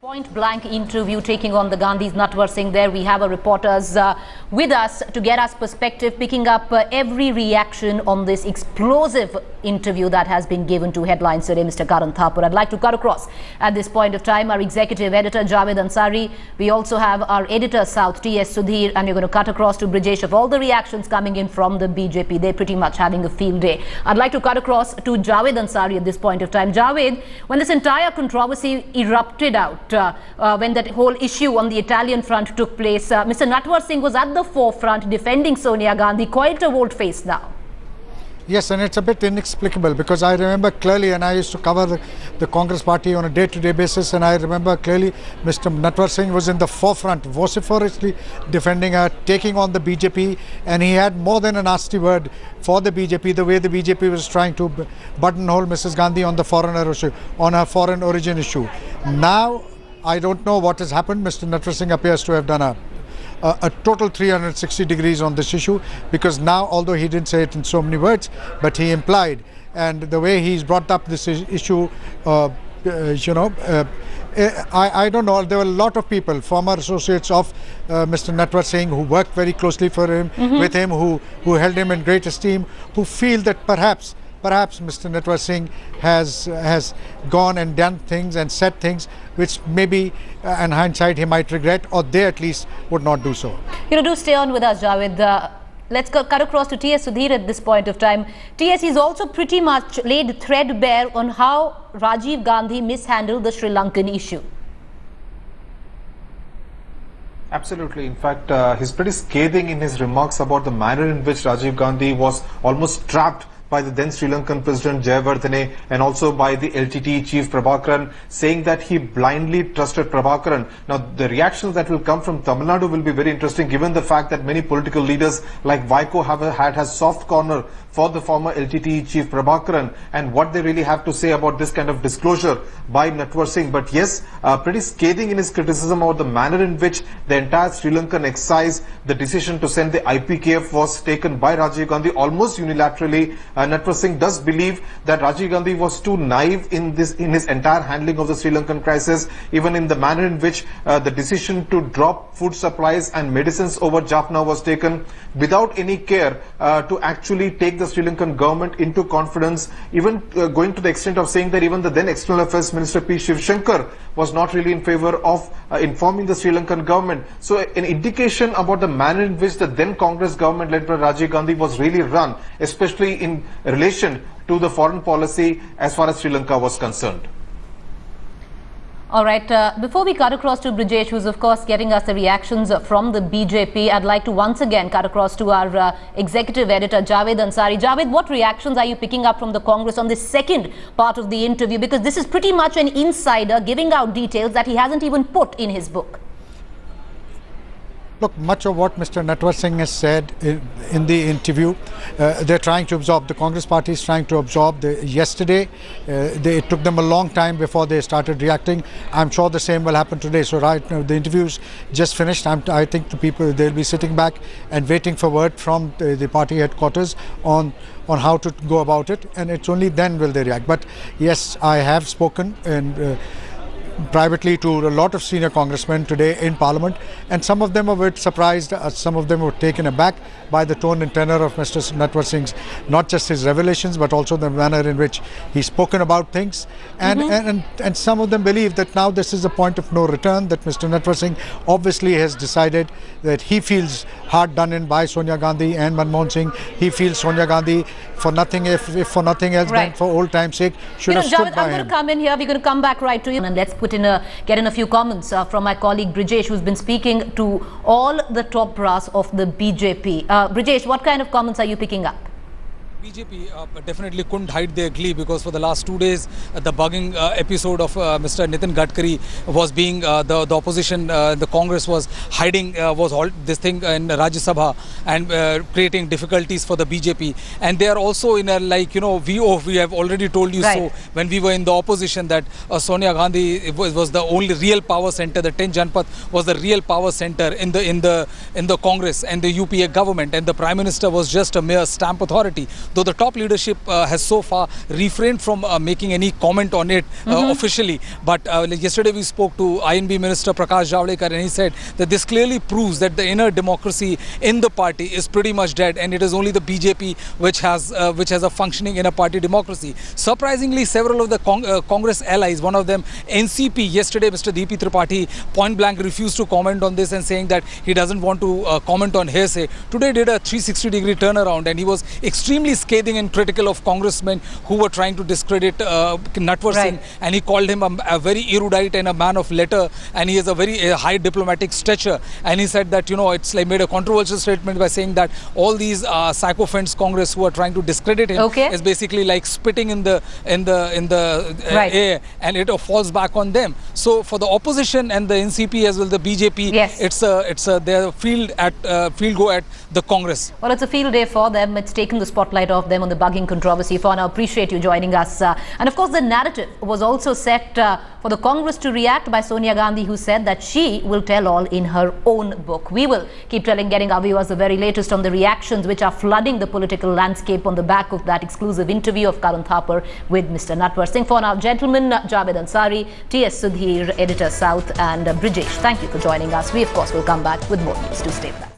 Point-blank interview taking on the Gandhis. Natwar Singh there. We have our reporters with us to get us perspective, picking up every reaction on this explosive interview that has been given to Headlines today, Mr. Karan Thapur. I'd like to cut across at this point of time our executive editor, Javed Ansari. We also have our editor, South, T.S. Sudhir, and we're going to cut across to Brijesh of all the reactions coming in from the BJP. They're pretty much having a field day. I'd like to cut across to Javed Ansari at this point of time. Javed, when this entire controversy erupted out, when that whole issue on the Italian front took place, Mr. Natwar Singh was at the forefront defending Sonia Gandhi, quite a volte-face now. Yes, and it's a bit inexplicable because I remember clearly, and I used to cover the Congress party on a day-to-day basis, and I remember clearly Mr. Natwar Singh was in the forefront, vociferously defending her, taking on the BJP, and he had more than a nasty word for the BJP, the way the BJP was trying to buttonhole Mrs. Gandhi on the foreigner issue, on her foreign origin issue. Now, I don't know what has happened. Mr. Natwar Singh appears to have done a total 360 degrees on this issue, because now, although he didn't say it in so many words, but he implied, and the way he's brought up this issue, I don't know, there were a lot of people, former associates of Mr. Natwar Singh, who worked very closely for him, with him, who held him in great esteem, who feel that perhaps Mr. Natwar Singh has gone and done things and said things which maybe in hindsight he might regret, or they at least would not do so. Do stay on with us, Javed. Let's cut across to T.S. Sudhir at this point of time. T.S. is also pretty much laid threadbare on how Rajiv Gandhi mishandled the Sri Lankan issue. Absolutely. In fact, he's pretty scathing in his remarks about the manner in which Rajiv Gandhi was almost trapped by the then Sri Lankan President Jayawardene and also by the LTTE chief Prabhakaran, saying that he blindly trusted Prabhakaran. Now, the reactions that will come from Tamil Nadu will be very interesting, given the fact that many political leaders like Vaiko have had a soft corner for the former LTTE chief Prabhakaran, and what they really have to say about this kind of disclosure by Natwar Singh. But yes, pretty scathing in his criticism about the manner in which the entire Sri Lankan excise, the decision to send the IPKF was taken by Rajiv Gandhi almost unilaterally. Natwar Singh does believe that Rajiv Gandhi was too naive in his entire handling of the Sri Lankan crisis, even in the manner in which the decision to drop food supplies and medicines over Jaffna was taken without any care to actually take the Sri Lankan government into confidence, even going to the extent of saying that even the then External Affairs Minister P. Shiv Shankar was not really in favor of informing the Sri Lankan government. So an indication about the manner in which the then Congress government led by Rajiv Gandhi was really run, especially in relation to the foreign policy as far as Sri Lanka was concerned. All right, before we cut across to Brijesh, who's of course getting us the reactions from the BJP, I'd like to once again cut across to our executive editor, Javed Ansari. Javed, what reactions are you picking up from the Congress on this second part of the interview? Because this is pretty much an insider giving out details that he hasn't even put in his book. Look, much of what Mr. Natwar Singh has said in the interview, they're trying to absorb. The Congress party is trying to absorb. Yesterday, it took them a long time before they started reacting. I'm sure the same will happen today. So right now, the interview's just finished. I think the people, they'll be sitting back and waiting for word from the party headquarters on how to go about it. And it's only then will they react. But yes, I have spoken privately to a lot of senior congressmen today in Parliament, and some of them were surprised, some of them were taken aback by the tone and tenor of Mr. Natwar Singh's, not just his revelations, but also the manner in which he's spoken about things. And some of them believe that now this is a point of no return, that Mr. Natwar Singh obviously has decided that he feels hard done in by Sonia Gandhi and Manmohan Singh. He feels Sonia Gandhi, for nothing, if for nothing else, then for old time's sake, should have stood Javed, by I'm going to come in here. We're going to come back right to you, and let's get in a few comments from my colleague Brijesh, who's been speaking to all the top brass of the BJP. Brijesh, what kind of comments are you picking up? BJP definitely couldn't hide their glee, because for the last 2 days the bugging episode of Mr. Nitin Gadkari was being the opposition, the Congress was hiding this thing in Rajya Sabha and creating difficulties for the BJP. And they are also in a, we have already told you so when we were in the opposition, that Sonia Gandhi was the only real power center. The 10 Janpath was the real power center in the Congress and the UPA government, and the Prime Minister was just a mere stamp authority. though the top leadership has so far refrained from making any comment on it officially. But yesterday we spoke to INB Minister Prakash Javadekar, and he said that this clearly proves that the inner democracy in the party is pretty much dead, and it is only the BJP which has a functioning inner party democracy. Surprisingly, several of the Congress allies, one of them NCP, yesterday Mr. DP Tripathi point blank refused to comment on this and saying that he doesn't want to comment on hearsay. Today did a 360-degree turnaround, and he was extremely scathing and critical of congressmen who were trying to discredit Natwar Singh, and he called him a very erudite and a man of letter, and he has a very high diplomatic stature. And he said that, you know, it's like made a controversial statement by saying that all these sycophants Congress who are trying to discredit him is basically like spitting in the air, and it falls back on them. So for the opposition and the NCP as well, the BJP, it's their field go at the Congress. Well, it's a field day for them. It's taken the spotlight off them on the bugging controversy. For now, appreciate you joining us. And of course, the narrative was also set for the Congress to react by Sonia Gandhi, who said that she will tell all in her own book. We will keep getting our viewers the very latest on the reactions which are flooding the political landscape on the back of that exclusive interview of Karan Thapar with Mr. Natwar Singh. For now, gentlemen, Javed Ansari, T.S. Sudhir, Editor South, and Brijesh, thank you for joining us. We, of course, will come back with more news. To stay back.